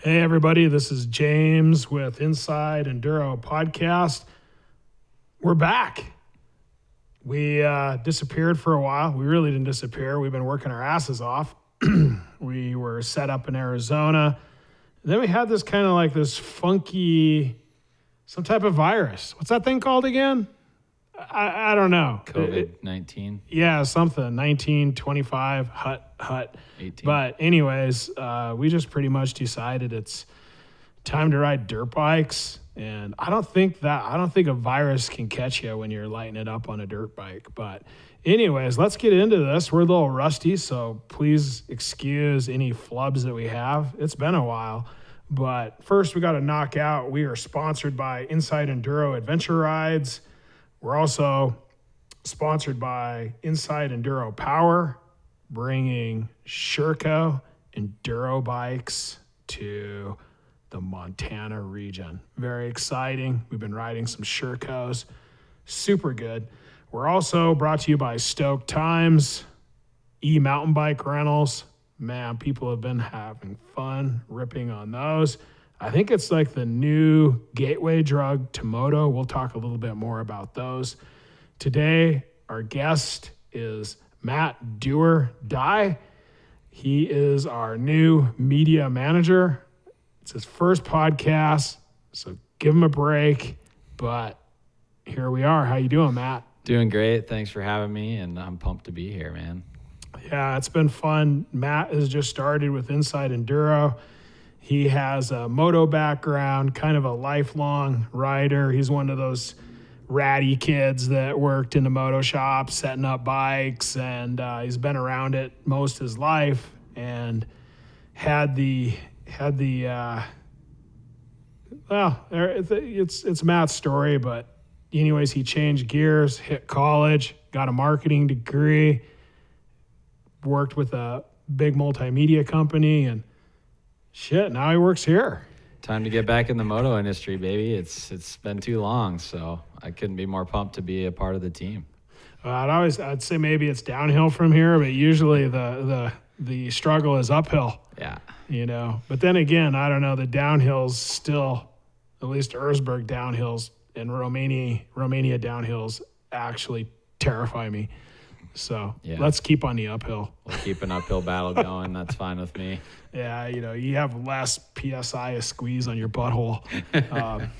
Hey, everybody, this is James with Inside Enduro podcast. We're back. We disappeared for a while. We really didn't disappear. We've been working our asses off. We were set up in Arizona. Then we had this kind of like this funky, some type of virus. What's that thing called again? I don't know. COVID-19. Yeah, something. 1925 hut. 18. But anyways, we just pretty much decided it's time to ride dirt bikes. And I don't think a virus can catch you when you're lighting it up on a dirt bike. But anyways, let's get into this. We're a little rusty, so please excuse any flubs that we have. It's been a while. But first, we got to knock out. We are sponsored by Inside Enduro Adventure Rides. We're also sponsored by Inside Enduro Power, bringing Sherco Enduro bikes to the Montana region. Very exciting. We've been riding some Shercos. Super good. We're also brought to you by Stoke Times, mountain bike rentals. Man, people have been having fun ripping on those. I think it's like the new gateway drug to moto. We'll talk a little bit more about those. Today, our guest is Matt Dye. He is our new media manager. It's his first podcast, so give him a break. But here we are. How you doing, Matt? Doing great. Thanks for having me, and I'm pumped to be here, man. Yeah, it's been fun. Matt has just started with Inside Enduro. He has a moto background, kind of a lifelong rider. He's one of those ratty kids that worked in the moto shop setting up bikes, and he's been around it most of his life and it's Matt's story, but anyways, he changed gears, hit college, got a marketing degree, worked with a big multimedia company, and shit, now he works here. Time to get back in the moto industry, baby. It's been too long, so I couldn't be more pumped to be a part of the team. I'd say maybe it's downhill from here, but usually the struggle is uphill. Yeah. You know, but then again, I don't know. The downhills still, at least Erzberg downhills and Romania downhills actually terrify me. So Let's keep on the uphill. We'll keep an uphill battle going. That's fine with me. Yeah, you have less PSI a squeeze on your butthole.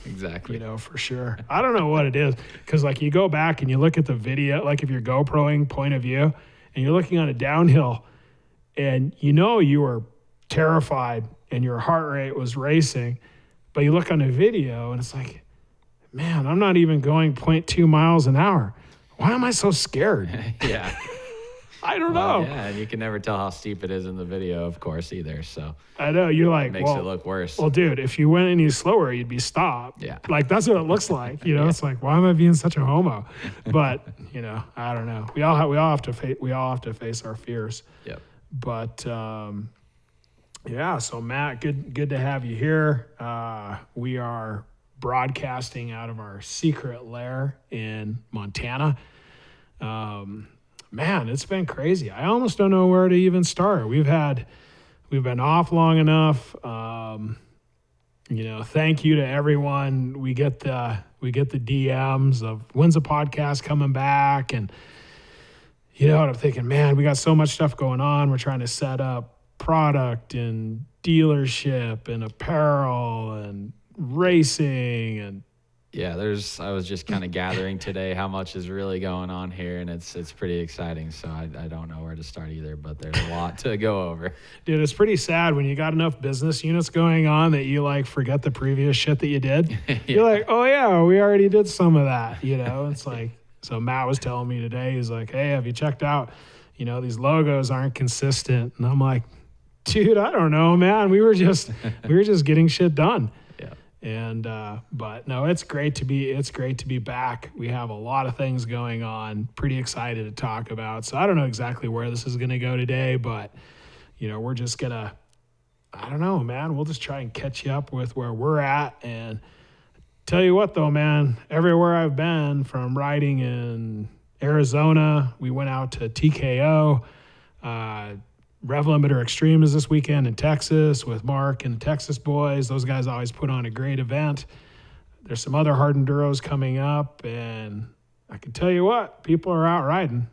Exactly. For sure. I don't know what it is, because like you go back and you look at the video, like if you're GoProing point of view, and you're looking on a downhill, and you were terrified and your heart rate was racing, but you look on the video and it's like, man, I'm not even going 0.2 miles an hour. Why am I so scared? Yeah. I don't know. Yeah, and you can never tell how steep it is in the video, of course, either. So I know you're like, it makes it look worse. Well, dude, if you went any slower, you'd be stopped. Yeah. Like that's what it looks like. Yeah. It's like, why am I being such a homo? But I don't know. We all have to face our fears. Yep. But so Matt, good to have you here. We are broadcasting out of our secret lair in Montana. Man, it's been crazy. I almost don't know where to even start. We've been off long enough. Thank you to everyone. We get the DMs of when's the podcast coming back, and I'm thinking, man, we got so much stuff going on. We're trying to set up product and dealership and apparel and racing and I was just kind of gathering today how much is really going on here, and it's pretty exciting. So I don't know where to start either, but there's a lot to go over. Dude, it's pretty sad when you got enough business units going on that you like forget the previous shit that you did. Yeah. You're like, oh yeah, we already did some of that. It's like, so Matt was telling me today, he's like, hey, have you checked out, these logos aren't consistent. And I'm like, dude, I don't know, man. We were just getting shit done. Yeah. And but no, it's great to be back. We have a lot of things going on. Pretty excited to talk about. So I don't know exactly where this is going to go today, but we're just gonna, I don't know, man. We'll just try and catch you up with where we're at. And tell you what, though, man, everywhere I've been, from riding in Arizona, we went out to TKO. Rev Limiter Extreme is this weekend in Texas with Mark and the Texas boys. Those guys always put on a great event. There's some other hard enduros coming up, and I can tell you what, people are out riding.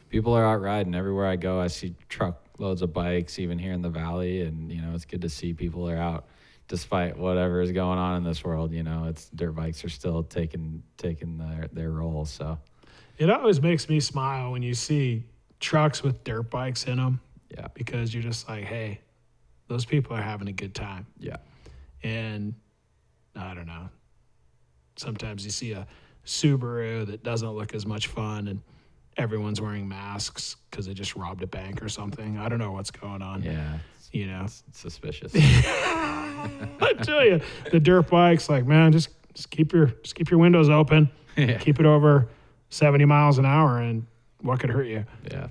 People are out riding. Everywhere I go, I see truckloads of bikes, even here in the valley, and, it's good to see people are out despite whatever is going on in this world. It's dirt bikes are still taking their role, so. It always makes me smile when you see trucks with dirt bikes in them. Yeah. Because you're just like, hey, those people are having a good time. Yeah. And I don't know. Sometimes you see a Subaru that doesn't look as much fun and everyone's wearing masks because they just robbed a bank or something. I don't know what's going on. Yeah. It's suspicious. I tell you, the dirt bikes, like, man, just keep your windows open. Yeah. Keep it over 70 miles an hour, and what could hurt you? Yeah.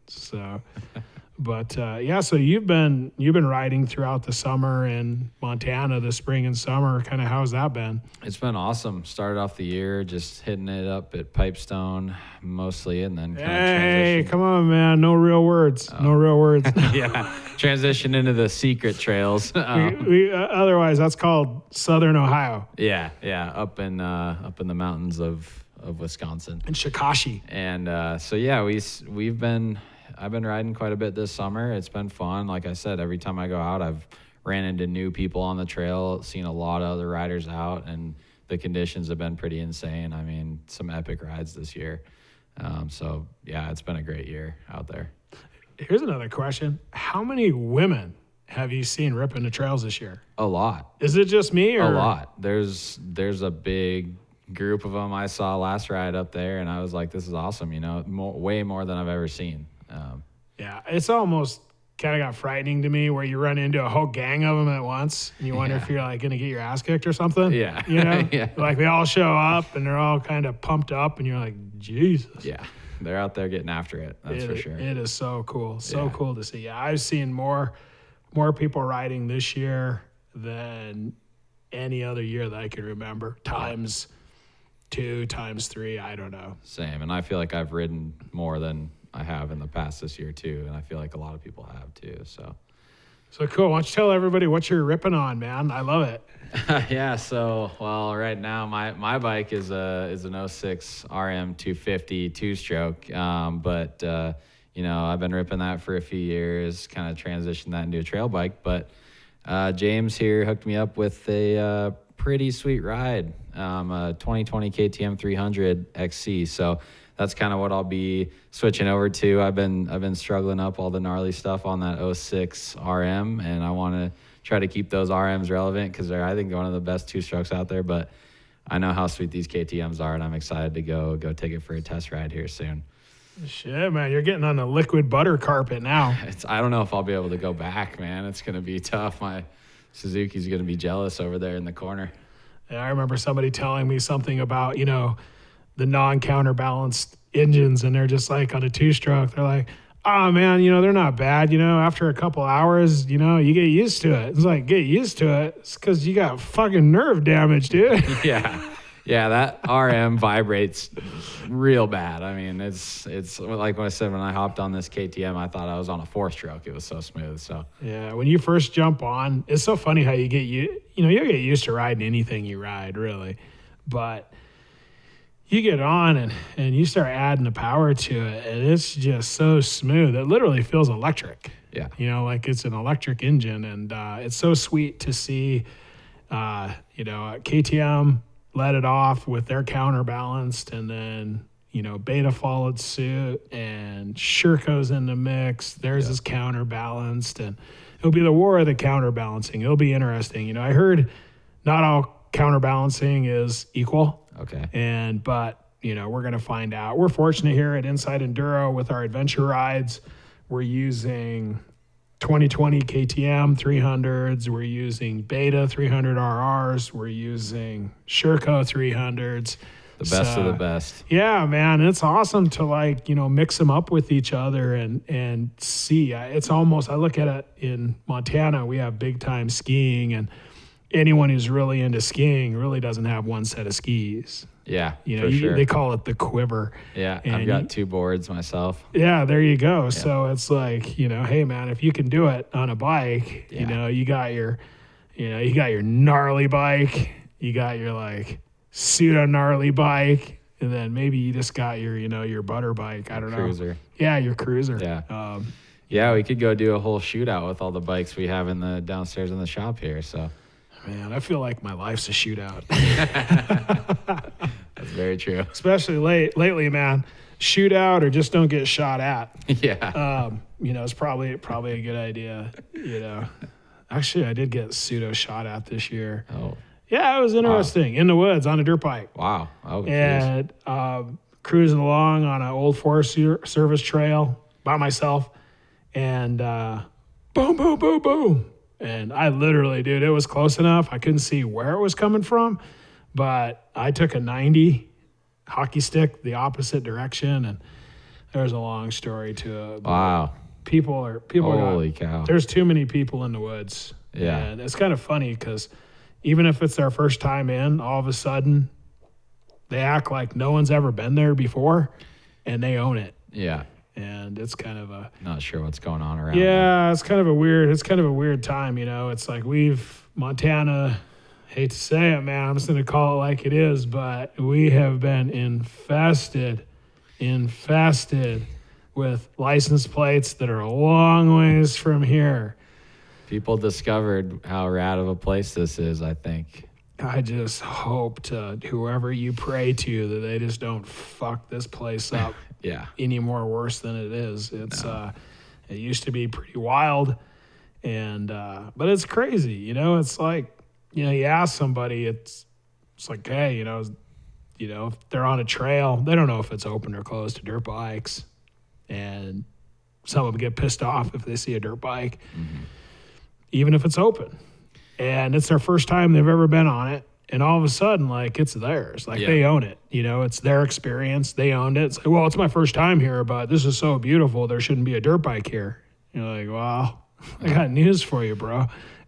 So, but so you've been riding throughout the summer in Montana, the spring and summer. Kind of, how's that been? It's been awesome. Started off the year just hitting it up at Pipestone mostly, and then hey, come on, man! No real words. No real words. Yeah, transition into the secret trails. We otherwise that's called Southern Ohio. Yeah, up in the mountains of Wisconsin And Shikoshi. and I've been riding quite a bit this summer. It's been fun. Like I said, every time I go out, I've ran into new people on the trail, seen a lot of other riders out, and the conditions have been pretty insane. I mean, some epic rides this year. It's been a great year out there. Here's another question. How many women have you seen ripping the trails this year? A lot. Is it just me? Or? A lot. There's a big group of them I saw last ride up there, and I was like, this is awesome, way more than I've ever seen. Yeah, it's almost kind of got frightening to me where you run into a whole gang of them at once, and you wonder if you're like going to get your ass kicked or something. Yeah. Yeah. Like they all show up and they're all kind of pumped up, and you're like, Jesus. Yeah, they're out there getting after it. That's for sure. It is so cool. So cool to see. Yeah, I've seen more people riding this year than any other year that I can remember. Times 2, times 3, I don't know. Same, and I feel like I've ridden more than I have in the past this year too, and I feel like a lot of people have too. So cool. Why don't you tell everybody what you're ripping on, man? I love it. Yeah. So right now my bike is an 06 RM 250 2-stroke, but I've been ripping that for a few years, kind of transitioned that into a trail bike. But James here hooked me up with a pretty sweet ride, a 2020 KTM 300 XC. So that's kind of what I'll be switching over to. I've been struggling up all the gnarly stuff on that 06 RM, and I want to try to keep those RMs relevant because they're, I think, one of the best 2-strokes out there. But I know how sweet these KTMs are, and I'm excited to go take it for a test ride here soon. Shit, man, you're getting on the liquid butter carpet now. I don't know if I'll be able to go back, man. It's going to be tough. My Suzuki's going to be jealous over there in the corner. Yeah, I remember somebody telling me something about, the non-counterbalanced engines, and they're just like on a 2-stroke. They're like, oh, man, they're not bad. After a couple hours, you get used to it. It's like, get used to it. It's because you got fucking nerve damage, dude. Yeah, that RM vibrates real bad. I mean, it's like what I said, when I hopped on this KTM, I thought I was on a 4-stroke. It was so smooth. So yeah, when you first jump on, it's so funny how you get you'll get used to riding anything you ride, really. But you get on and you start adding the power to it, and it's just so smooth. It literally feels electric. Yeah. Like it's an electric engine, and it's so sweet to see, KTM let it off with their counterbalanced, and then, Beta followed suit, and Sherco's in the mix. Theirs is counterbalanced, and it'll be the war of the counterbalancing. It'll be interesting. I heard not all counterbalancing is equal. Okay. But we're going to find out. We're fortunate here at Inside Enduro with our adventure rides. We're using 2020 KTM 300s. We're using Beta 300 RRs. We're using Sherco 300s. The best of the best. Yeah, man. It's awesome to mix them up with each other and see. It's almost, I look at it in Montana, we have big time skiing, and anyone who's really into skiing really doesn't have one set of skis. Yeah, You know, for sure. they call it the quiver. Yeah, And I've got 2 boards myself. yeah, there you go. So it's like, you know, hey man, if you can do it on a bike, you Yeah. know, you got your gnarly bike, you got your like pseudo gnarly bike, and then maybe you just got your, you know, your butter bike. I don't know. Cruiser. Yeah, your cruiser. Yeah. Yeah, we could go do a whole shootout with all the bikes we have in the downstairs in the shop here. So Man, I feel like my life's a shootout. that's very true. Especially lately, man. Shootout or just don't get shot at. Yeah. You know, it's probably a good idea. You know, actually, I did get pseudo shot at this year. Oh, Yeah, it was interesting. In the woods on a dirt bike. wow. Oh, geez. And cruising along on an old Forest Service trail by myself, and boom, boom, boom, boom. And I literally, dude, it was close enough. I couldn't see where it was coming from, but I took a 90 hockey stick the opposite direction, and there's a long story to it. Wow. People Holy cow. There's too many people in the woods. Yeah. And it's kind of funny because even if it's their first time in, all of a sudden they act like no one's ever been there before, and they own it. Yeah. And it's kind of a Not sure what's going on around. there. yeah, it's kind of a weird time, you know. It's like Montana, hate to say it, man, I'm just gonna call it like it is, but we have been infested with license plates that are a long ways from here. People discovered how rad of a place this is, I think. I just hope to whoever you pray to that they just don't fuck this place up Yeah. any more worse than it is. It's it used to be pretty wild, and but it's crazy, you know. It's like, you know, you ask somebody, it's like, hey, you know, if they're on a trail, they don't know if it's open or closed to dirt bikes, and some of them get pissed off if they see a dirt bike, even if it's open, and it's their first time they've ever been on it. And all of a sudden, like, it's theirs. Like, they own it. You know, it's their experience. They owned it. It's like, well, it's my first time here, but this is so beautiful. There shouldn't be a dirt bike here. You're like, well, I got news for you, bro.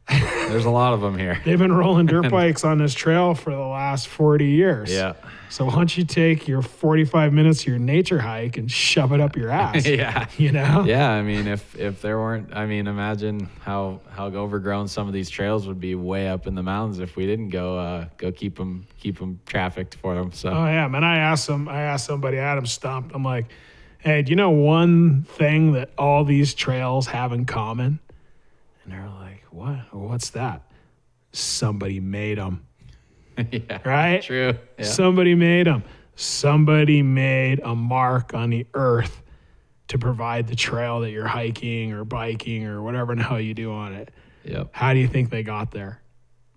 There's a lot of them here. They've been rolling dirt bikes on this trail for the last 40 years. Yeah. So why don't you take your 45 minutes of your nature hike and shove it up your ass? Yeah. You know? Yeah, I mean, if there weren't, I mean, imagine how overgrown some of these trails would be way up in the mountains if we didn't go keep them trafficked for them. So. Oh yeah, man. I asked somebody, Adam Stumped. I'm like, hey, do you know one thing that all these trails have in common? And they're like, what? What's that? Somebody made them. Yeah. Right? True. Yeah. Somebody made them. Somebody made a mark on the earth to provide the trail that you're hiking or biking or whatever the hell you do on it. Yep. How do you think they got there?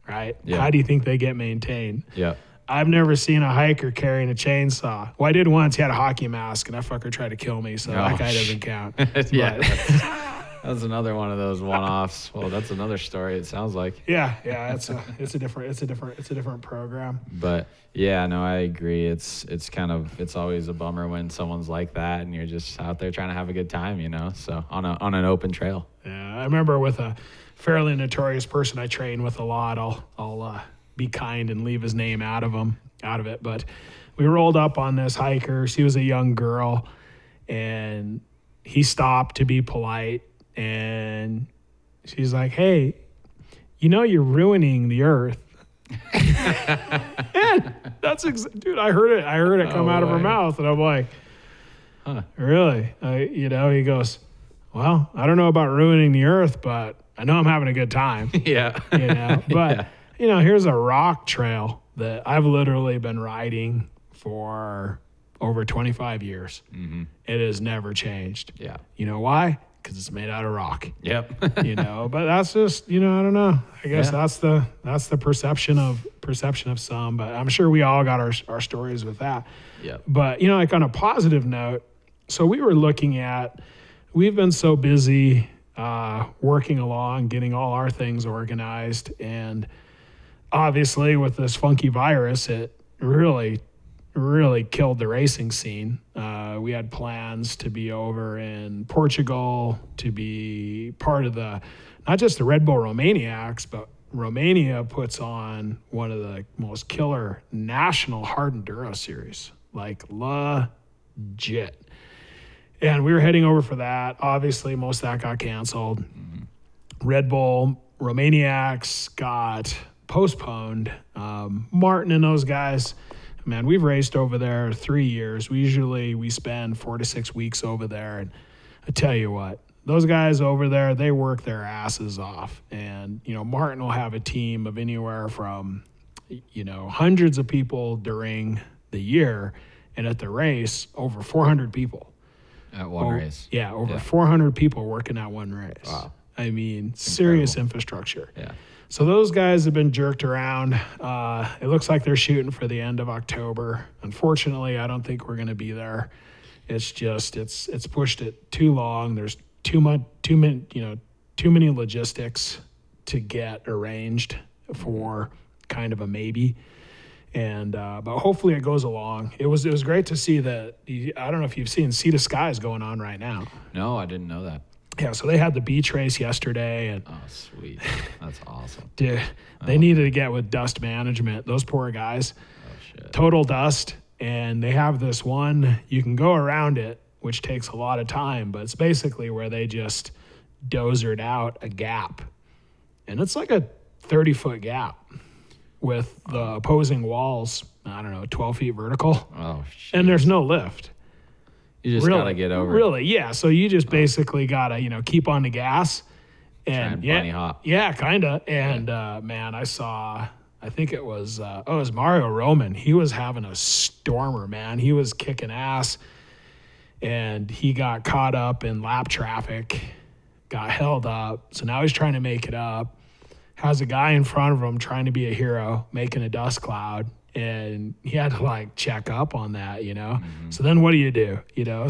Right? Yeah. How do you think they get maintained? Yep. I've never seen a hiker carrying a chainsaw. Well, I did once. He had a hockey mask, and that fucker tried to kill me, so that guy doesn't count. Yeah. But- That's another one of those one-offs. Well, that's another story. It sounds like. yeah, it's a different program. But yeah, no, I agree. It's always a bummer when someone's like that and you're just out there trying to have a good time, you know. So on an open trail. Yeah, I remember with a fairly notorious person I train with a lot. I'll be kind and leave his name out of it. But we rolled up on this hiker. She was a young girl, and he stopped to be polite. And she's like, hey, you know, you're ruining the earth. And dude, I heard it come out of her mouth. And I'm like, really? He goes, well, I don't know about ruining the earth, but I know I'm having a good time. Yeah. You know, but here's a rock trail that I've literally been riding for over 25 years. Mm-hmm. It has never changed. Yeah. You know why? Because it's made out of rock. Yep. But that's just, I don't know. I guess that's the perception of some, but I'm sure we all got our stories with that. Yep. But, like on a positive note, so we've been so busy working along, getting all our things organized. And obviously with this funky virus, it really killed the racing scene. We had plans to be over in Portugal, to be part of not just the Red Bull Romaniacs, but Romania puts on one of the most killer national hard enduro series, like legit. And we were heading over for that. Obviously, most of that got canceled. Red Bull, Romaniacs got postponed. Martin and those guys, man, we've raced over there 3 years. We spend 4 to 6 weeks over there. And I tell you what, those guys over there, they work their asses off. And, Martin will have a team of anywhere from, hundreds of people during the year. And at the race, over 400 people. At one race. Yeah, over 400 people working at one race. Wow. I mean, serious infrastructure. Yeah. So those guys have been jerked around. It looks like they're shooting for the end of October. Unfortunately, I don't think we're going to be there. It's just it's pushed it too long. There's too many logistics to get arranged for kind of a maybe. And but hopefully it goes along. It was great to see that. I don't know if you've seen Sea to Skies going on right now. No, I didn't know that. Yeah, so they had the beach race yesterday, and Oh, sweet. That's awesome. dude, they needed to get with dust management. Those poor guys, Oh, shit. total dust, and they have this one. You can go around it, which takes a lot of time, but it's basically where they just dozered out a gap, and it's like a 30-foot gap with the opposing walls. I don't know, 12 feet vertical, Oh, shit. and there's no lift. You just got to get over it. Really, yeah. So you just basically gotta, keep on the gas, and bunny hop. Yeah, kinda. And man, I think it was Mario Roman. He was having a stormer, man. He was kicking ass, and he got caught up in lap traffic, got held up. So now he's trying to make it up. Has a guy in front of him trying to be a hero, making a dust cloud. And he had to check up on that, So then what do you do,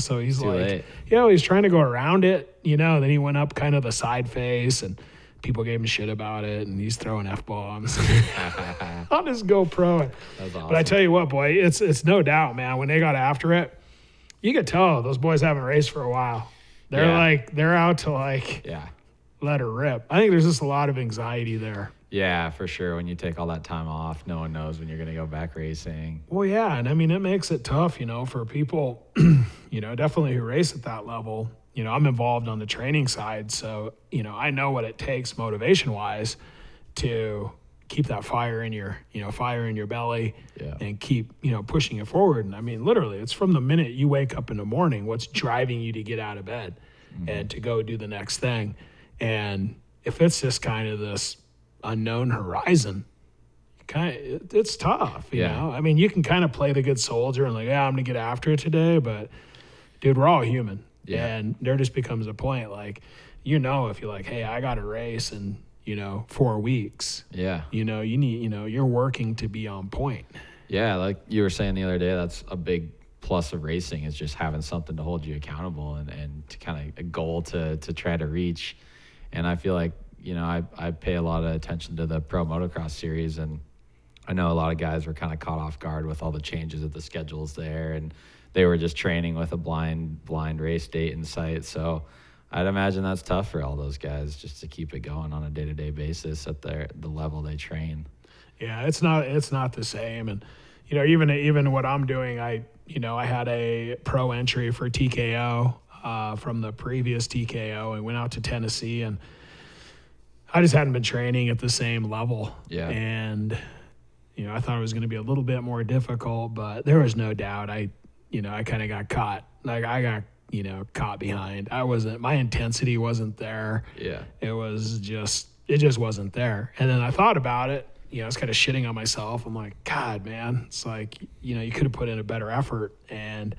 So he's Too late. he's trying to go around it, Then he went up kind of the side face, and people gave him shit about it, and he's throwing F-bombs on his GoPro. That's awesome. But I tell you what, boy, it's no doubt, man. When they got after it, you could tell those boys haven't raced for a while. They're out to Yeah. let her rip. I think there's just a lot of anxiety there. Yeah, for sure. When you take all that time off, no one knows when you're going to go back racing. Well, yeah, and I mean, it makes it tough, for people, definitely who race at that level. I'm involved on the training side, so, I know what it takes motivation-wise to keep that fire in your belly and keep, pushing it forward. And I mean, literally, it's from the minute you wake up in the morning, what's driving you to get out of bed and to go do the next thing. And if it's just kind of this unknown horizon, it's tough, you know? I mean, you can kind of play the good soldier and I'm gonna get after it today, but dude, we're all human. And there just becomes a point if you're like, hey, I got a race in 4 weeks, you need, you're working to be on point. Yeah, like you were saying the other day, that's a big plus of racing, is just having something to hold you accountable and to kind of a goal to try to reach. And I feel like I pay a lot of attention to the Pro Motocross series, and I know a lot of guys were kind of caught off guard with all the changes of the schedules there, and they were just training with a blind race date in sight. So I'd imagine that's tough for all those guys just to keep it going on a day-to-day basis at the level they train. Yeah, it's not the same. And even what I'm doing, I had a pro entry for TKO from the previous TKO, and went out to Tennessee, and I just hadn't been training at the same level. Yeah. And, I thought it was going to be a little bit more difficult, but there was no doubt I kind of got caught. I got, caught behind. My intensity wasn't there. Yeah. It just wasn't there. And then I thought about it, I was kind of shitting on myself. I'm like, God, man, it's like, you could have put in a better effort. And,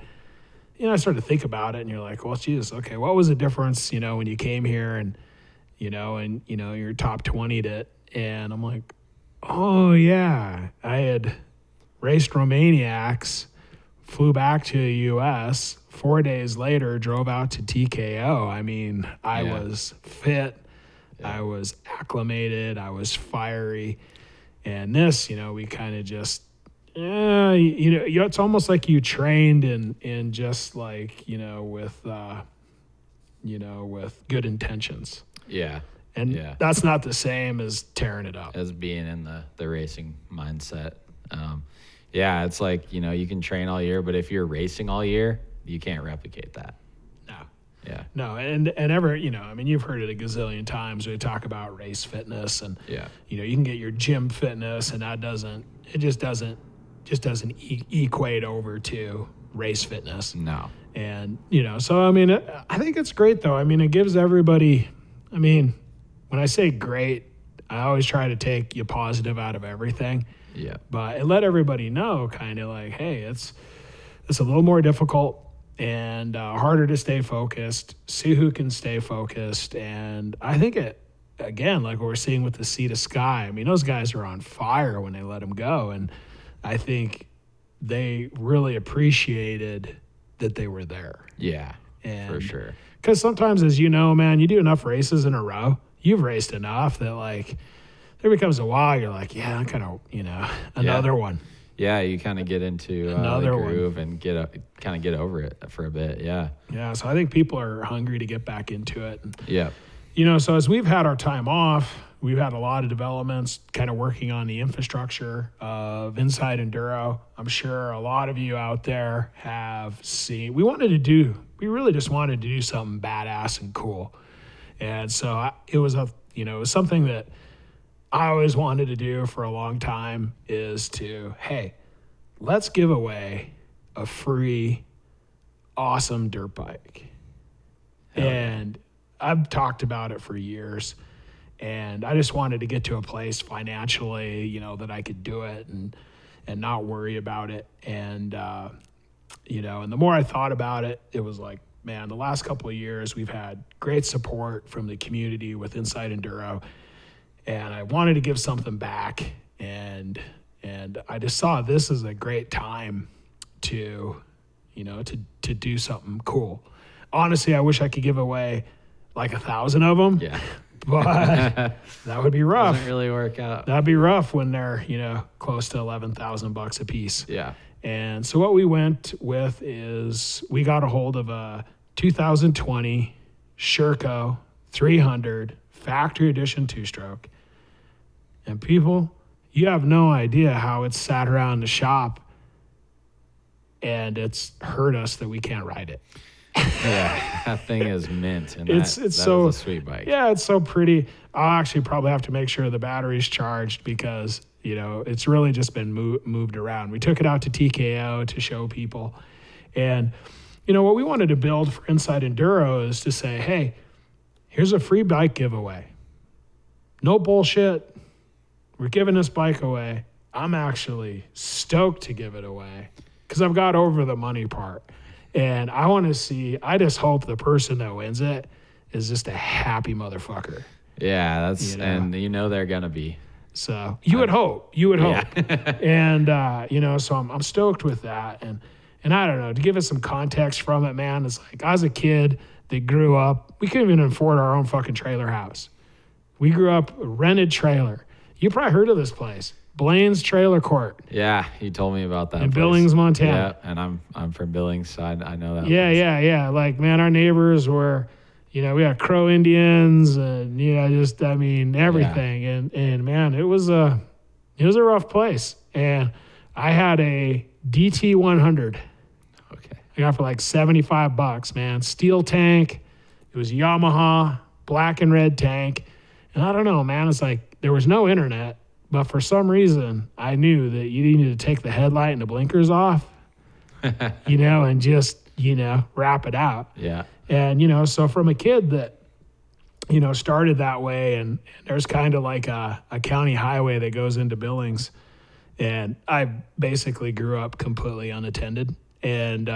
I started to think about it, and you're like, well, Jesus, okay, what was the difference, when you came here and you're top 20'd it. And I'm like, oh yeah, I had raced Romaniacs, flew back to the US, 4 days later, drove out to TKO. I mean, I was fit, I was acclimated, I was fiery. And this, we kind of just, it's almost like you trained in just with good intentions. Yeah. And Yeah. that's not the same as tearing it up. As being in the racing mindset. Yeah, it's like, you can train all year, but if you're racing all year, you can't replicate that. No. Yeah. No, and ever, I mean, you've heard it a gazillion times. We talk about race fitness, and Yeah. you can get your gym fitness, and that just doesn't equate over to race fitness. No. And so I mean, I think it's great though. I mean, it gives everybody. I mean, when I say great, I always try to take you positive out of everything. Yeah. But it let everybody know, kind of like, hey, it's a little more difficult and harder to stay focused. See who can stay focused. And I think it, again, like what we're seeing with the Sea to Sky, I mean, those guys are on fire when they let them go. And I think they really appreciated that they were there. Yeah, And for sure. Because sometimes, as you know, man, you do enough races in a row, you've raced enough that, like, there becomes a while, you're like, yeah, I'm kind of, another one. Yeah, you kind of get into Another the one. groove and kind of get over it for a bit. Yeah. Yeah, so I think people are hungry to get back into it. And, Yeah. so as we've had our time off, we've had a lot of developments kind of working on the infrastructure of Inside Enduro. I'm sure a lot of you out there have seen. We really just wanted to do something badass and cool. And so it was something that I always wanted to do for a long time, is to, hey, let's give away a free, awesome dirt bike. Hell yeah. And I've talked about it for years, and I just wanted to get to a place financially, that I could do it and not worry about it. And, and the more I thought about it, it was like, man, the last couple of years we've had great support from the community with Inside Enduro, and I wanted to give something back. And I just saw this as a great time to do something cool. Honestly, I wish I could give away like 1,000 of them. Yeah. But that would be rough. Doesn't really work out. That'd be rough when they're, close to $11,000 a piece. Yeah. And so what we went with is we got a hold of a 2020 Sherco 300 factory edition two-stroke. And people, you have no idea how it's sat around the shop and it's hurt us that we can't ride it. Yeah, that thing is mint, and It's that so is a sweet bike. Yeah, it's so pretty. I'll actually probably have to make sure the battery's charged because it's really just been moved around. We took it out to TKO to show people, and what we wanted to build for Inside Enduro is to say, hey, here's a free bike giveaway. No bullshit. We're giving this bike away. I'm actually stoked to give it away because I've got over the money part. And I just hope the person that wins it is just a happy motherfucker. Yeah, and they're going to be. So you would hope. Yeah. And, so I'm stoked with that. And I don't know, to give us some context from it, man, it's like I was a kid that grew up, we couldn't even afford our own fucking trailer house. We grew up a rented trailer. You probably heard of this place. Blaine's Trailer Court. Yeah, he told me about that. In place. Billings, Montana. Yeah, and I'm from Billings, so I know that. Yeah, place. yeah. Like, man, our neighbors were, we had Crow Indians and, everything. Yeah. And man, it was a rough place. And I had a DT 100. Okay. I got for like $75, man. Steel tank. It was Yamaha, black and red tank. And I don't know, man, it's like there was no internet. But for some reason, I knew that you needed to take the headlight and the blinkers off, and just, wrap it out. Yeah. And, so from a kid that, started that way, and there's kind of like a county highway that goes into Billings, and I basically grew up completely unattended. And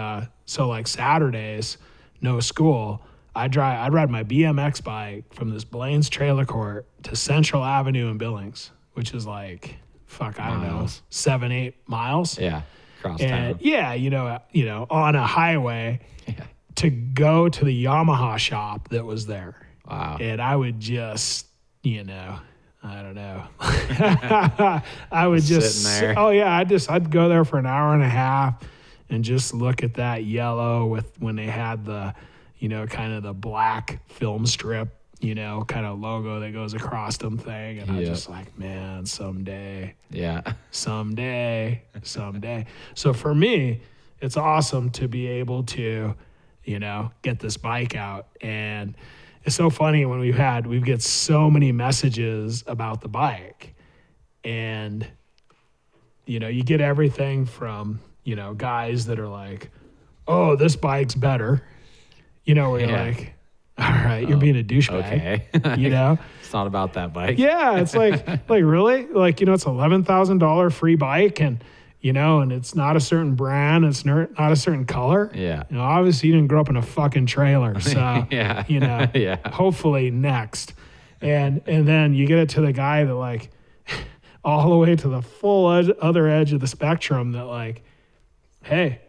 so like Saturdays, no school, I'd ride my BMX bike from this Blaine's Trailer Court to Central Avenue in Billings, which is like, I don't know, 7-8 miles. Yeah, across and town. Yeah, on a highway to go to the Yamaha shop that was there. Wow. And I would just, I don't know. I would just sitting there. Oh yeah, I'd go there for an hour and a half and just look at that yellow with when they had the, kind of the black film strip kind of logo that goes across them thing. And I'm just like, man, someday. Yeah. Someday. So for me, it's awesome to be able to, get this bike out. And it's so funny when we get so many messages about the bike. And, you get everything from, guys that are like, oh, this bike's better. Where you're like, all right, you're being a douchebag. Okay. It's not about that bike. Yeah, it's like really? Like, it's $11,000 free bike and, and it's not a certain brand, it's not a certain color. Yeah. Obviously you didn't grow up in a fucking trailer. So, Yeah. Hopefully next. And then you get it to the guy that like all the way to the full other edge of the spectrum that like, hey,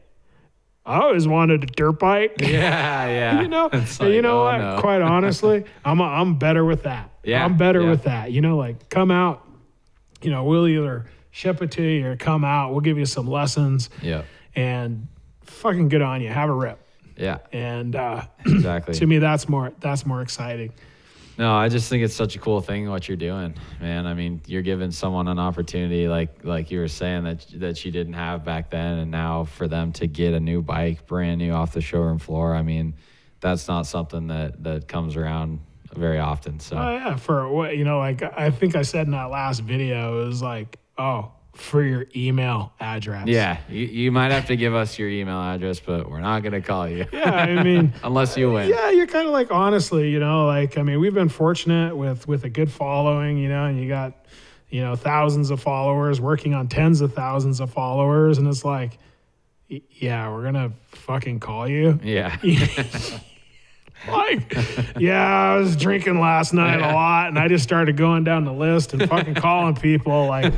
I always wanted a dirt bike. Yeah. It's like, what? No. Quite honestly, I'm better with that. Yeah. I'm better with that. Like come out, we'll either ship it to you or come out. We'll give you some lessons. Yeah. And fucking good on you. Have a rip. Yeah. And exactly. To me, that's more exciting. No, I just think it's such a cool thing what you're doing, man. I mean, you're giving someone an opportunity like you were saying that you didn't have back then, and now for them to get a new bike, brand new off the showroom floor. I mean, that's not something that comes around very often. So for what like I think I said in that last video, it was like, for your email address. Yeah, you might have to give us your email address, but we're not going to call you. Yeah, I mean. Unless you win. Yeah, you're kind of like, honestly, we've been fortunate with a good following, and you got, thousands of followers working on tens of thousands of followers. And it's like, yeah, we're going to fucking call you. Yeah. Like, I was drinking last night a lot, and I just started going down the list and fucking calling people like,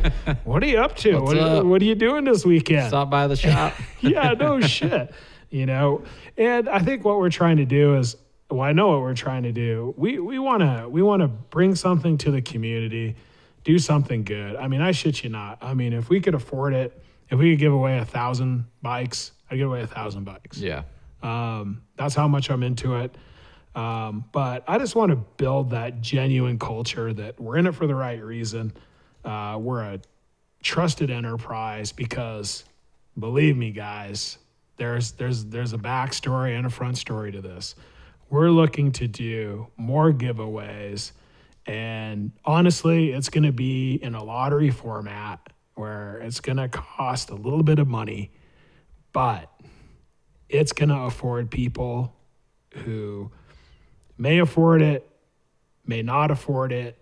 what are you up to? What are you doing this weekend? Stop by the shop. Yeah, no shit. And I think what we're trying to do is, I know what we're trying to do. We want to bring something to the community, do something good. I mean, I shit you not. I mean, if we could afford it, if we could give away 1,000 bikes, I'd give away 1,000 bikes. Yeah. That's how much I'm into it. But I just want to build that genuine culture that we're in it for the right reason. We're a trusted enterprise because, believe me, guys, there's a backstory and a front story to this. We're looking to do more giveaways, and honestly, it's going to be in a lottery format where it's going to cost a little bit of money, but it's going to afford people who may afford it, may not afford it,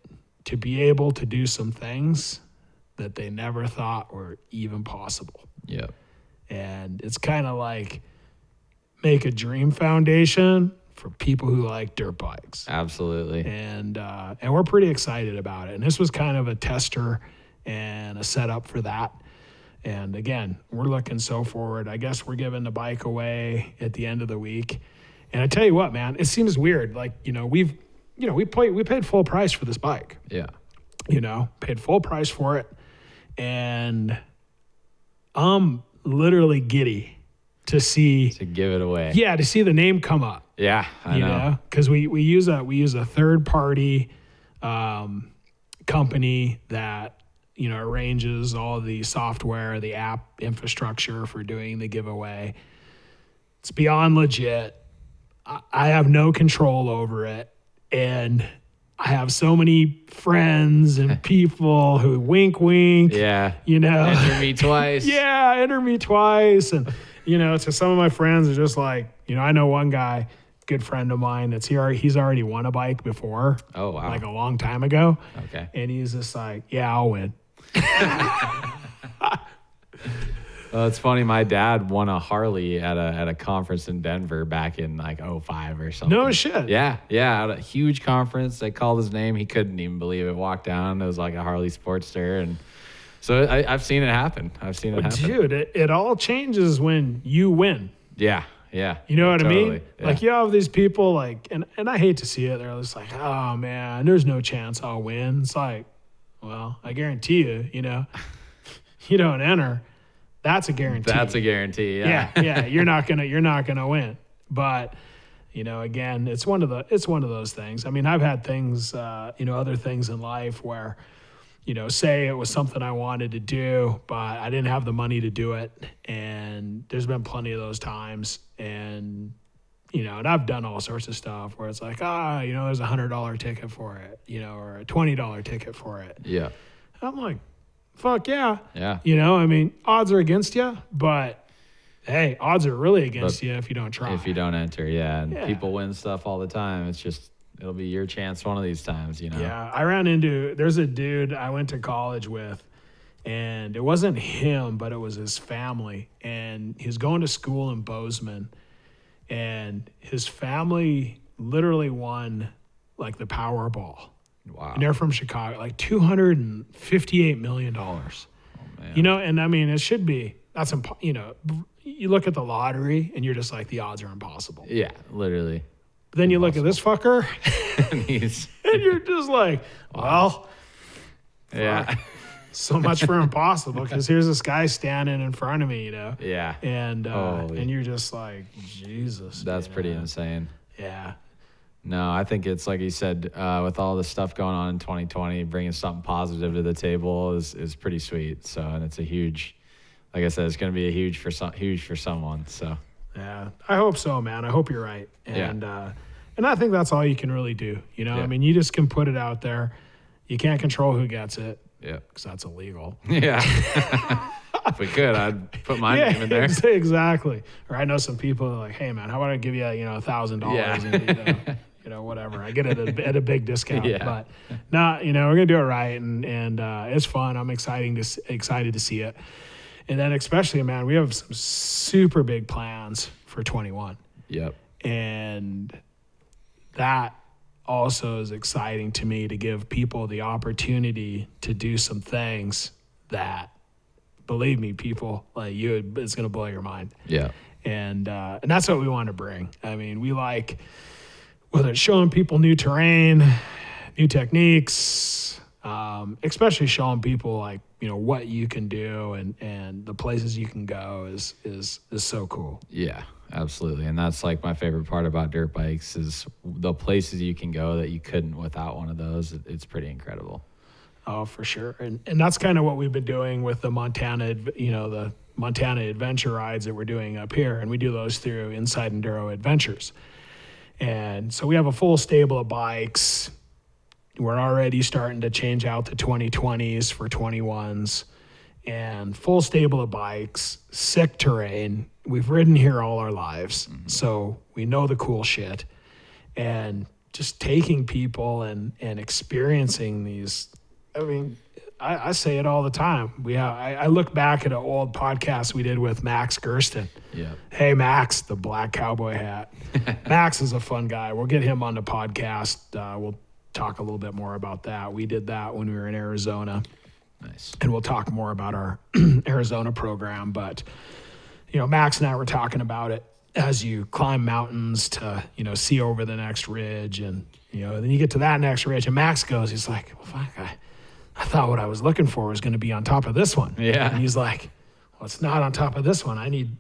to be able to do some things that they never thought were even possible. Yeah. And it's kind of like make a dream foundation for people who like dirt bikes. Absolutely. And we're pretty excited about it. And this was kind of a tester and a setup for that. And again, we're looking so forward. I guess we're giving the bike away at the end of the week. And I tell you what, man, it seems weird. Like, we paid full price for this bike. Yeah. Paid full price for it. And I'm literally giddy to give it away. Yeah, to see the name come up. Yeah, I know. Because we use a third party company that arranges all the software, the app infrastructure for doing the giveaway. It's beyond legit. I have no control over it. And I have so many friends and people who wink. Yeah. Enter me twice. Yeah, enter me twice. And, to some of my friends, are just like, I know one guy, good friend of mine, he's already won a bike before. Oh, wow. Like a long time ago. Okay. And he's just like, yeah, I'll win. Well, it's funny. My dad won a Harley at a conference in Denver back in like 2005 or something. No shit. Yeah. At a huge conference. They called his name. He couldn't even believe it. Walked down. It was like a Harley Sportster. And so I've seen it happen. Dude, it all changes when you win. Yeah. You know what totally. I mean? Yeah. Like you have these people like, and I hate to see it. They're just like, oh man, there's no chance I'll win. It's like, well, I guarantee you, you don't enter. That's a guarantee. That's a guarantee. Yeah. Yeah. You're not gonna win. But again, it's one of those things. I mean, I've had things, other things in life where, say it was something I wanted to do, but I didn't have the money to do it. And there's been plenty of those times. And, and I've done all sorts of stuff where it's like, there's $100 ticket for it, or a $20 ticket for it. Yeah. I'm like, fuck yeah. Yeah. I mean, odds are against you, but hey, odds are really against you if you don't try. If you don't enter, yeah. And people win stuff all the time. It's just, it'll be your chance one of these times, Yeah. I ran into, there's a dude I went to college with, and it wasn't him, but it was his family. And he was going to school in Bozeman, and his family literally won like the Powerball. Wow. And they're from Chicago, like $258 million. Oh, man. And I mean, it should be, you look at the lottery and you're just like, the odds are impossible. Yeah, literally. But then you look at this fucker and and you're just like, well, yeah. so much for impossible, because here's this guy standing in front of me, Yeah. and you're just like, Jesus. That's pretty insane. Yeah. No, I think it's like you said, with all the stuff going on in 2020, bringing something positive to the table is pretty sweet. So, and it's a huge, like I said, it's going to be a huge for someone. So, yeah, I hope so, man. I hope you're right. And I think that's all you can really do. I mean, you just can put it out there. You can't control who gets it. Yeah, because that's illegal. Yeah. If we could, I'd put my name in there. Exactly. Or I know some people are like, hey man, how about I give you, $1,000? Yeah. And, whatever. I get it at a big discount. Yeah. But no, we're gonna do it right, and it's fun. I'm excited to see it. And then especially, man, we have some super big plans for 21. Yep. And that also is exciting to me, to give people the opportunity to do some things that, believe me, people like you, it's going to blow your mind. Yeah. And that's what we want to bring. I mean, we like, whether it's showing people new terrain, new techniques, especially showing people like, what you can do and the places you can go is so cool. Yeah, absolutely. And that's like my favorite part about dirt bikes is the places you can go that you couldn't without one of those. It's pretty incredible. Oh, for sure. And that's kind of what we've been doing with the Montana adventure rides that we're doing up here. And we do those through Inside Enduro Adventures. And so we have a full stable of bikes. We're already starting to change out the 2020s for 21s, and full stable of bikes, sick terrain. We've ridden here all our lives, so we know the cool shit. And just taking people and experiencing these. I mean, I say it all the time. I look back at an old podcast we did with Max Gersten. Yeah. Hey, Max, the black cowboy hat. Max is a fun guy. We'll get him on the podcast. We'll talk a little bit more about that. We did that when we were in Arizona. Nice. And we'll talk more about our Arizona program. But, Max and I were talking about it as you climb mountains to, see over the next ridge. And, then you get to that next ridge. And Max goes, he's like, well, fuck, I thought what I was looking for was going to be on top of this one. Yeah. And he's like, well, it's not on top of this one. I need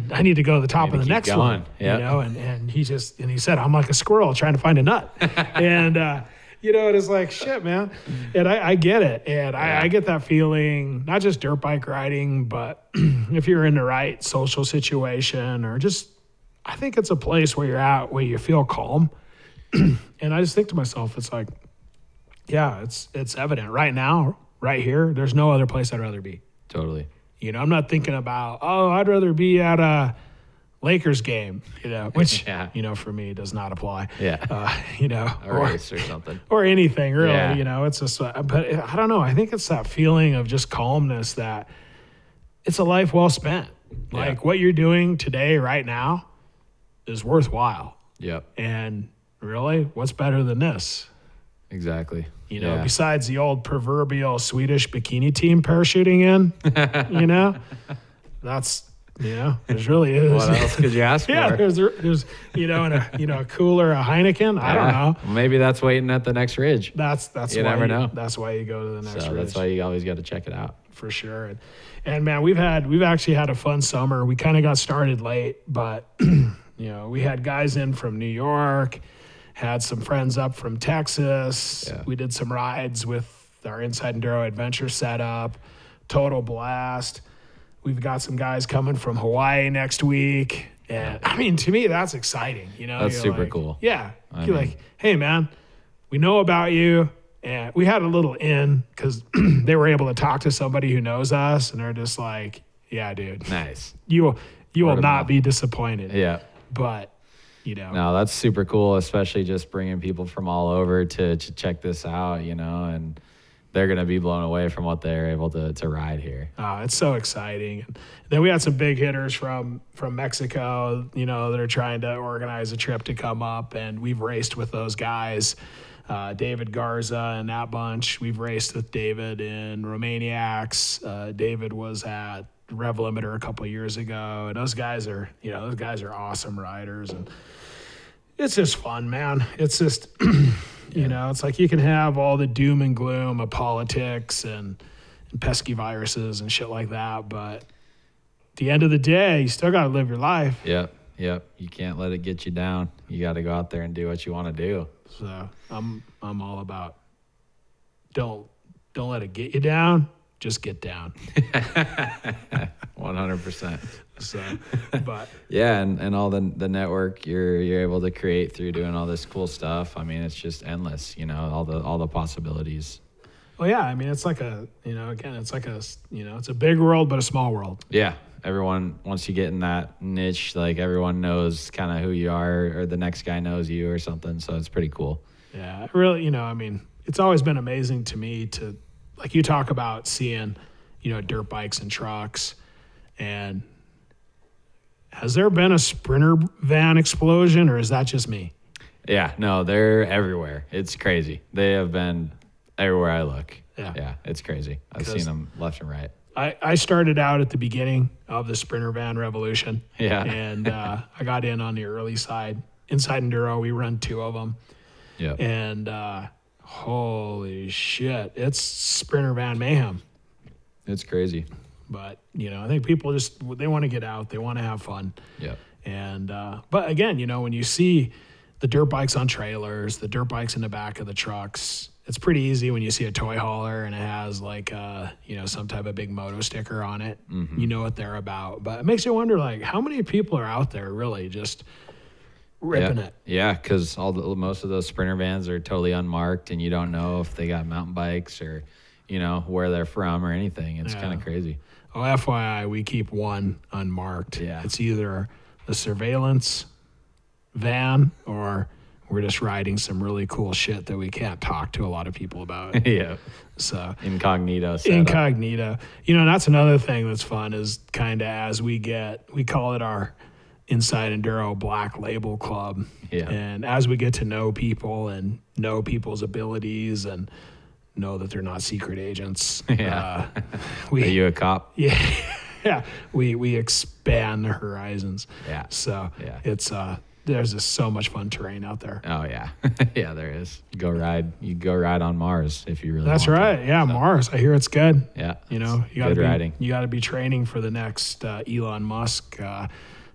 to go to the top of the next one. Yep. And he said, I'm like a squirrel trying to find a nut. And, it is like, shit, man. And I get it. And I get that feeling, not just dirt bike riding, but if you're in the right social situation, or just, I think it's a place where you're at, where you feel calm. And I just think to myself, it's like, yeah, it's evident right now, right here. There's no other place I'd rather be. Totally. I'm not thinking about, I'd rather be at a Lakers game, which, for me does not apply. Yeah. Or race or something. Or anything really, Yeah. it's just, but I don't know. I think it's that feeling of just calmness that it's a life well spent. Like what you're doing today, right now, is worthwhile. Yep. And really, what's better than this? Exactly. Besides the old proverbial Swedish bikini team parachuting in, that's, there's really is. What else could you ask for? Yeah, there's a cooler, a Heineken. I don't know. Maybe that's waiting at the next ridge. That's you why never know. That's why you go to the next ridge. That's why you always got to check it out. For sure. And man, we've actually had a fun summer. We kind of got started late, but we had guys in from New York, had some friends up from Texas. Yeah. We did some rides with our Inside Enduro adventure setup. Total blast. We've got some guys coming from Hawaii next week. And I mean, to me, that's exciting. That's You're super like, cool. Yeah. I You're mean- like, hey, man, we know about you. And we had a little in because they were able to talk to somebody who knows us. And they're just like, yeah, dude, Nice. you will Word of not mouth. be disappointed. Yeah. But, No, that's super cool, especially just bringing people from all over to check this out, and they're going to be blown away from what they're able to ride here. it's so exciting. And then we had some big hitters from Mexico, that are trying to organize a trip to come up. And we've raced with those guys. David Garza and that bunch. We've raced with David in Romaniacs. David was at Rev Limiter a couple of years ago, and those guys are awesome riders, and it's just fun, man. It's just, it's like you can have all the doom and gloom of politics and pesky viruses and shit like that, but at the end of the day, you still got to live your life. Yep. You can't let it get you down. You got to go out there and do what you want to do. So I'm all about don't let it get you down. Just get down. 100%. So, but Yeah, and all the network you're able to create through doing all this cool stuff. I mean, it's just endless. All the possibilities. well, yeah. I mean, it's like it's a big world but a small world. Yeah, everyone, once you get in that niche, like everyone knows kind of who you are, or the next guy knows you or something. So it's pretty cool. Yeah, really. I mean, it's always been amazing to me to, like, you talk about seeing, dirt bikes and trucks, and has there been a Sprinter van explosion, or is that just me? Yeah, no, they're everywhere. It's crazy. They have been everywhere I look. Yeah. It's crazy. I've 'Cause- seen them left and right. I started out at the beginning of the Sprinter van revolution. Yeah. And I got in on the early side. Inside Enduro, we run 2 of them. Yeah. And holy shit, it's Sprinter van mayhem. It's crazy. But, I think people they want to get out. They want to have fun. Yeah. And, but again, when you see the dirt bikes on trailers, the dirt bikes in the back of the trucks, it's pretty easy when you see a toy hauler and it has like, some type of big moto sticker on it. Mm-hmm. You know what they're about. But it makes you wonder, like, how many people are out there really just ripping it? Yeah, because most of those Sprinter vans are totally unmarked, and you don't know if they got mountain bikes or, where they're from or anything. It's kind of crazy. Oh, FYI, we keep one unmarked. Yeah. It's either a surveillance van or we're just riding some really cool shit that we can't talk to a lot of people about. Yeah. So Incognito setup. incognito. That's another thing that's fun is kind of as we call it our Inside Enduro Black Label Club. Yeah. And as we get to know people and know people's abilities and know that they're not secret agents, Yeah. we Are you a cop? yeah, we expand the horizons. Yeah. So Yeah. it's there's just so much fun terrain out there. Oh yeah. Yeah, there is. You go ride on Mars if you really That's want right. to. Yeah, So, Mars. I hear it's good. Yeah. You gotta good be riding. you gotta be training for the next Elon Musk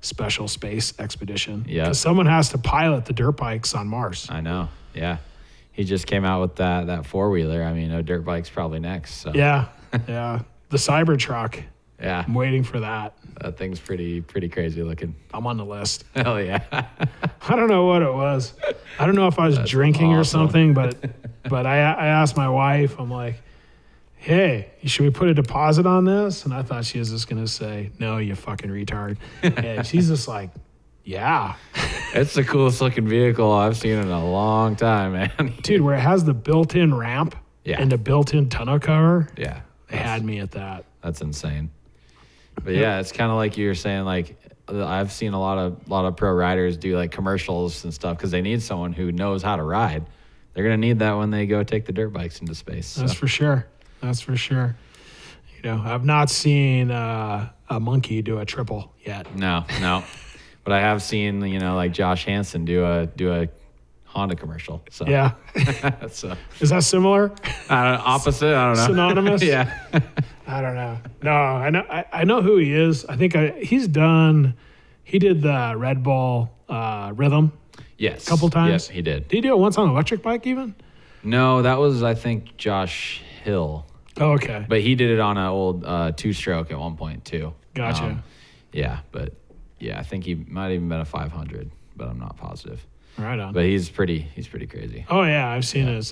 special space expedition. Yeah. Because someone has to pilot the dirt bikes on Mars. I know. Yeah. He just came out with that 4-wheeler. I mean, a dirt bike's probably next. So Yeah. Yeah. The Cybertruck. yeah. I'm waiting for that. That thing's pretty crazy looking. I'm on the list. Hell yeah. I don't know what it was. I don't know if I was drinking or awesome. something, but I asked my wife, I'm like, hey, should we put a deposit on this? And I thought she was just going to say, no, you fucking retard. And she's just like, yeah. It's the coolest looking vehicle I've seen in a long time, man. Dude, where it has the built-in ramp Yeah. and the built-in tonneau cover, Yeah. they had me at that. That's insane. But yeah, it's kind of like you were saying, like I've seen a lot of pro riders do like commercials and stuff because they need someone who knows how to ride. They're going to need that when they go take the dirt bikes into space. So. That's for sure. That's for sure. I've not seen a monkey do a triple yet. No. But I have seen, like Josh Hansen do a Honda commercial. So Yeah. so Is that similar? opposite. I don't know. Synonymous? Yeah. I don't know. No, I know who he is. I think he's done He did the Red Bull Rhythm Yes. a couple times. Yep, he did. Did he do it once on an electric bike even? No, that was, I think, Josh Hill. Oh, okay. But he did it on an old two-stroke at one point, too. Gotcha. Yeah, but, yeah, I think he might have even been a 500, but I'm not positive. Right on. But he's pretty crazy. Oh yeah, I've seen his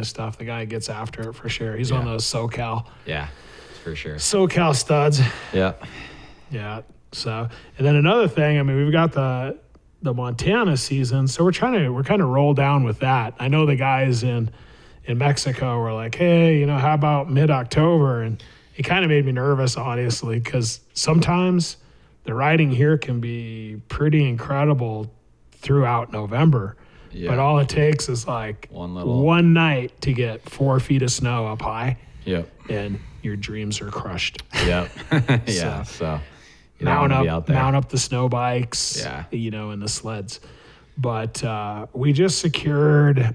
stuff. The guy gets after it for sure. He's one of those Yeah, for sure. SoCal studs. Yeah. Yeah. So, and then another thing, I mean, we've got the Montana season, so we're kind of roll down with that. I know the guys in Mexico were like, hey, how about mid-October? And it kind of made me nervous, honestly, because sometimes the riding here can be pretty incredible throughout November. Yeah. But all it takes is like one night to get 4 feet of snow up high. Yep. And your dreams are crushed. Yep. Yeah. So mount up the snow bikes, yeah. And the sleds. But we just secured,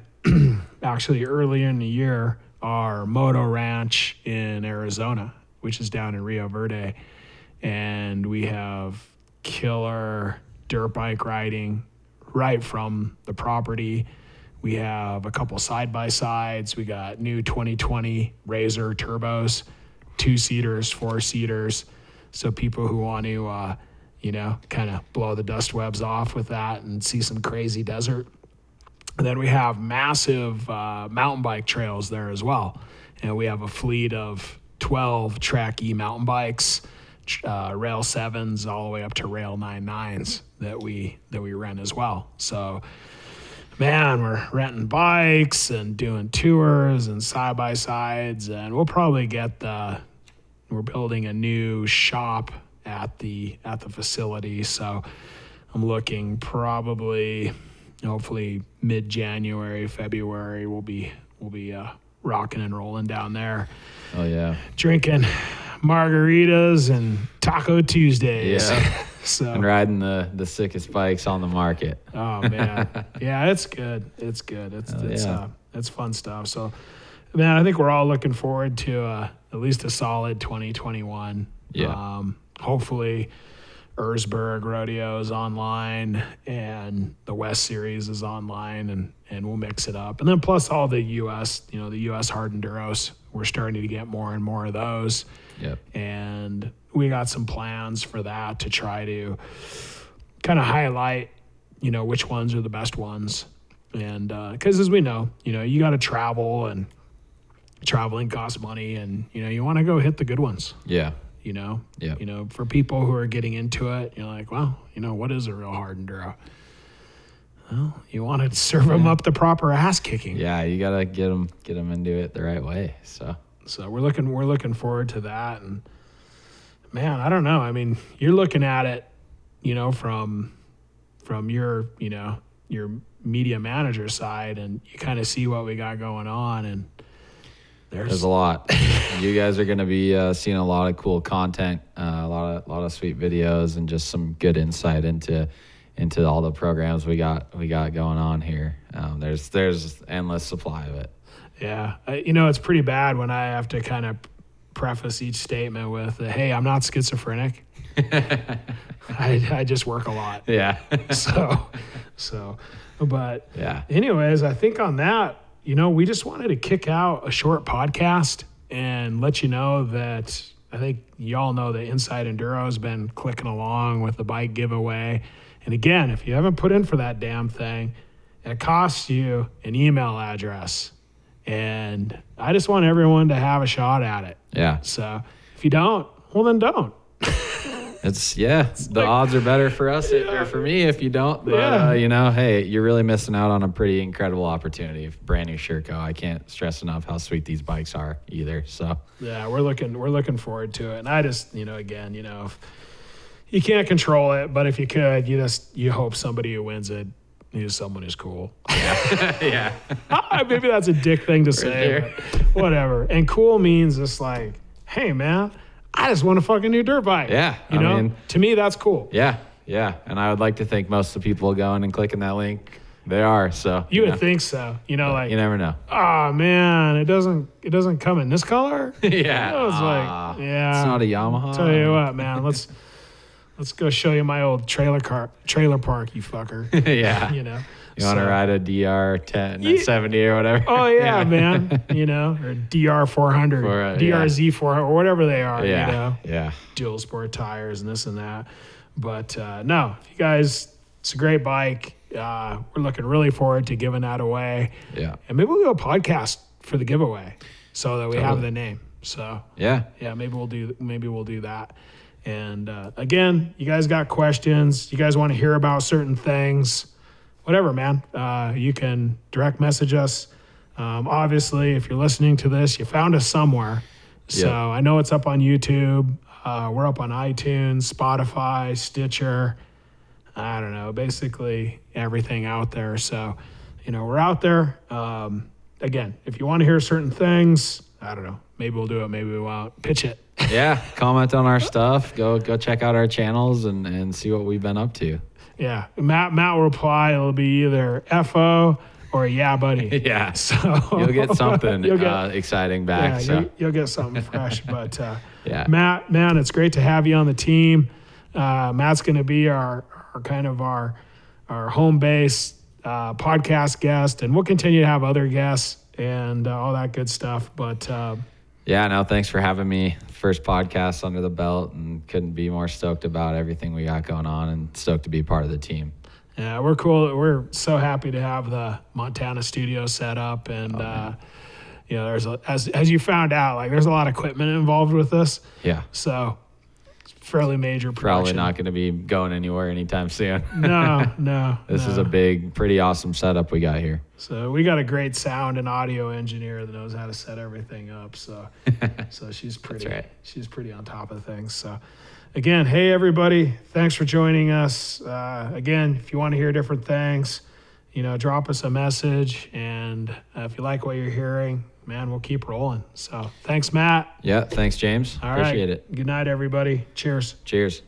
actually earlier in the year, our Moto Ranch in Arizona, which is down in Rio Verde. And we have killer dirt bike riding right from the property. We have a couple side-by-sides. We got new 2020 Razor turbos, 2-seaters, 4-seaters. So people who want to, kind of blow the dust webs off with that and see some crazy desert. And then we have massive mountain bike trails there as well. And we have a fleet of 12 Track E mountain bikes, Rail 7s all the way up to Rail 99s that we rent as well. So, man, we're renting bikes and doing tours and side-by-sides, and we'll probably we're building a new shop at the facility. So I'm looking hopefully mid-January, February, we'll be rocking and rolling down there. Oh yeah. Drinking margaritas and Taco Tuesdays. Yeah. So, and riding the sickest bikes on the market. Oh man. Yeah, it's good. It's good. It's fun stuff. So man, I think we're all looking forward to at least a solid 2021. Yeah. Hopefully Erzberg Rodeo is online and the West Series is online, and we'll mix it up. And then plus all the U.S., the U.S. hard enduros, we're starting to get more and more of those. Yep. And we got some plans for that to try to kind of highlight, which ones are the best ones. And because as we know, you got to travel, and traveling costs money, and, you want to go hit the good ones. Yeah. Yeah. For people who are getting into it, you're like, well, what is a real hard enduro? Well, you want to serve them up the proper ass kicking. Yeah, you gotta get them into it the right way. So we're looking forward to that, and man, I don't know. I mean, you're looking at it, from your your media manager side, and you kind of see what we got going on, and there's a lot. You guys are going to be seeing a lot of cool content, a lot of sweet videos, and just some good insight into all the programs we got going on here. There's endless supply of it. Yeah, it's pretty bad when I have to kind of preface each statement with, "Hey, I'm not schizophrenic. I just work a lot." Yeah. But yeah. Anyways, I think on that, we just wanted to kick out a short podcast and let you know that I think y'all know that Inside Enduro has been clicking along with the bike giveaway. And again, if you haven't put in for that damn thing, it costs you an email address. And I just want everyone to have a shot at it. Yeah. So if you don't, well, then don't. The odds are better for us or for me if you don't. But, hey, you're really missing out on a pretty incredible opportunity. Brand new Sherco. I can't stress enough how sweet these bikes are either. So yeah, we're looking forward to it. And I just, again, if you can't control it, but if you could, you hope somebody who wins it is someone who's cool. Yeah. Maybe that's a dick thing to say, but whatever. And cool means it's like, hey man, I just want a fucking new dirt bike. Yeah. To me, that's cool. Yeah. Yeah. And I would like to think most of the people going and clicking that link, they are. So you would think so. Like you never know. Oh man, it doesn't come in this color. Yeah. It's like, yeah. It's not a Yamaha. Tell you what, man, let's let's go show you my old trailer park, you fucker. Yeah. You know. You want to ride a DR 10 70 or whatever? Oh yeah, man. You know, or DR 400, DRZ 400, or whatever they are. Yeah. You know. Yeah. Dual sport tires and this and that. But no, you guys, it's a great bike. We're looking really forward to giving that away. Yeah. And maybe we'll do a podcast for the giveaway so that we have the name. So yeah, maybe we'll do that. And again, you guys got questions, you guys want to hear about certain things, whatever, man. You can direct message us. Obviously, if you're listening to this, you found us somewhere. So I know it's up on YouTube. We're up on iTunes, Spotify, Stitcher. I don't know, basically everything out there. So, we're out there. Again, if you want to hear certain things, I don't know, maybe we'll do it, maybe we won't. Pitch it. Yeah, comment on our stuff. Go check out our channels and see what we've been up to. Yeah, Matt will reply. It'll be either FO or yeah, buddy. Yeah, so you'll get something exciting back. Yeah, so you'll get something fresh. But yeah, Matt, man, it's great to have you on the team. Matt's going to be our home base podcast guest, and we'll continue to have other guests and all that good stuff. But yeah, no, thanks for having me. First podcast under the belt, and couldn't be more stoked about everything we got going on, and stoked to be part of the team. Yeah, we're cool. We're so happy to have the Montana studio set up, and there's as you found out, like there's a lot of equipment involved with this. Yeah. So it's fairly major production. Probably not going to be going anywhere anytime soon. No. This is a pretty awesome setup we got here. So we got a great sound and audio engineer that knows how to set everything up. So she's pretty. That's right. She's pretty on top of things. So again, hey everybody, thanks for joining us. Again, if you want to hear different things, drop us a message. And if you like what you're hearing, man, we'll keep rolling. So thanks, Matt. Yeah, thanks, James. All Appreciate right. it. Good night, everybody. Cheers. Cheers.